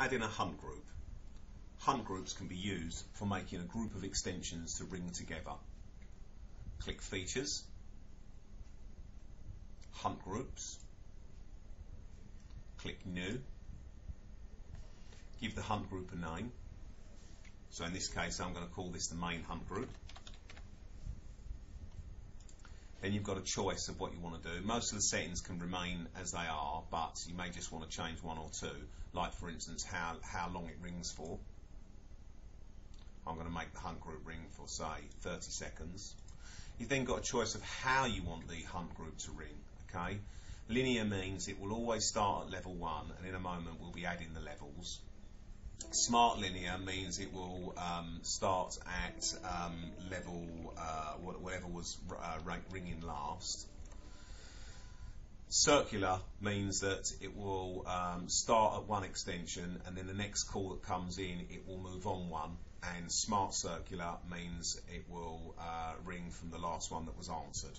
Add in a hunt group. Hunt groups can be used for making a group of extensions to ring together. Click Features, Hunt Groups, click New, give the hunt group a name. So in this case I'm going to call this the main hunt group. Then you've got a choice of what you want to do. Most of the settings can remain as they are, but you may just want to change one or two, like for instance how long it rings for. I'm going to make the hunt group ring for say 30 seconds. You've then got a choice of how you want the hunt group to ring. Okay, linear means it will always start at level 1, and in a moment we'll be adding the levels. Smart linear means it will start at level whatever was ringing last. Circular means that it will start at one extension, and then the next call that comes in it will move on one. And smart circular means it will ring from the last one that was answered.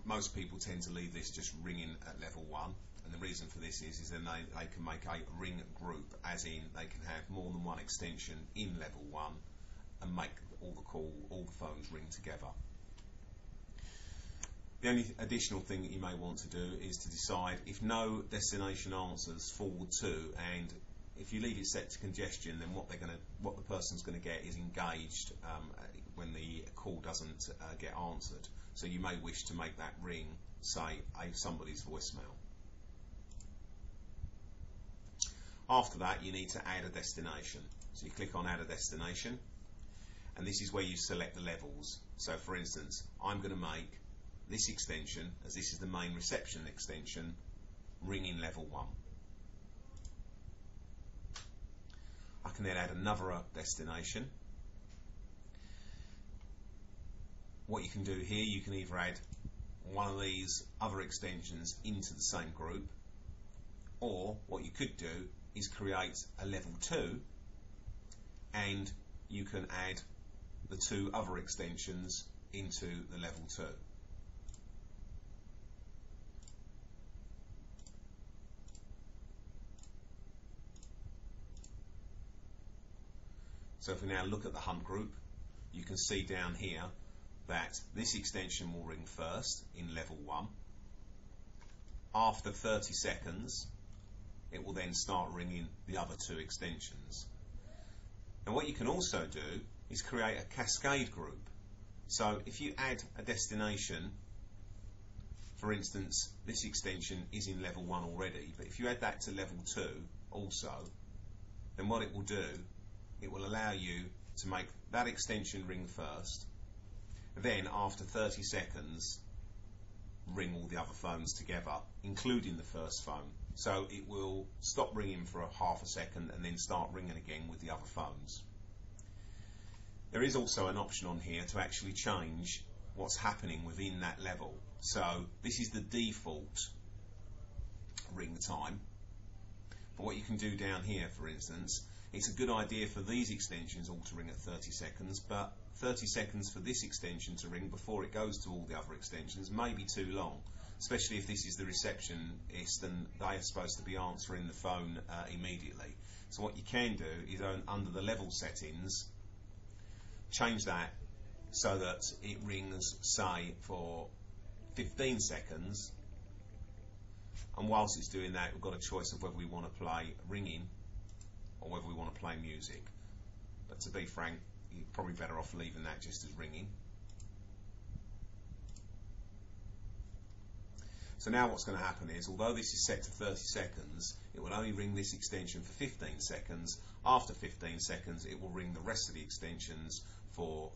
Most people tend to leave this just ringing at level 1, and the reason for this is then they can make a ring group, as in they can have more than one extension in level 1 and make all the phones ring together. The only additional thing that you may want to do is to decide if no destination answers forward to, and if you leave it set to congestion, then what the person's going to get is engaged when the call doesn't get answered. So you may wish to make that ring, say, somebody's voicemail. After that, you need to add a destination. So you click on Add a Destination, and this is where you select the levels. So for instance, I'm going to make this extension, as this is the main reception extension, ring in level 1. I can then add another destination. What you can do here, you can either add one of these other extensions into the same group, or what you could do is create a level 2, and you can add the two other extensions into the level 2. So if we now look at the hunt group, you can see down here that this extension will ring first in level 1. After 30 seconds, it will then start ringing the other two extensions. And what you can also do is create a cascade group. So if you add a destination, for instance, this extension is in level 1 already, but if you add that to level 2 also, then what it will do, it will allow you to make that extension ring first, then after 30 seconds ring all the other phones together, including the first phone. So it will stop ringing for a half a second and then start ringing again with the other phones. There is also an option on here to actually change what's happening within that level. So this is the default ring time, but what you can do down here, for instance, it's a good idea for these extensions all to ring at 30 seconds, but 30 seconds for this extension to ring before it goes to all the other extensions may be too long, especially if this is the receptionist and they are supposed to be answering the phone immediately. So what you can do is under the level settings, change that so that it rings, say, for 15 seconds, and whilst it's doing that, we've got a choice of whether we want to play ringing or whether we want to play music. But to be frank, you're probably better off leaving that just as ringing. So now what's going to happen is, although this is set to 30 seconds, it will only ring this extension for 15 seconds. After 15 seconds, it will ring the rest of the extensions for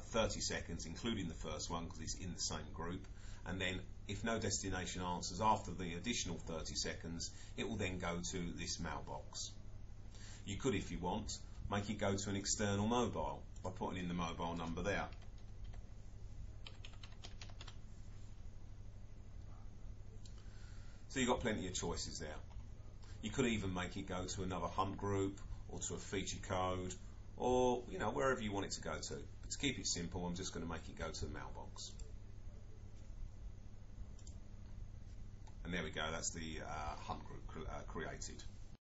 30 seconds, including the first one, because it's in the same group. And then, if no destination answers after the additional 30 seconds, it will then go to this mailbox. You could, if you want, make it go to an external mobile by putting in the mobile number there. So you've got plenty of choices there. You could even make it go to another hunt group or to a feature code, or wherever you want it to go to. But to keep it simple, I'm just going to make it go to the mailbox. And there we go, that's the hunt group created.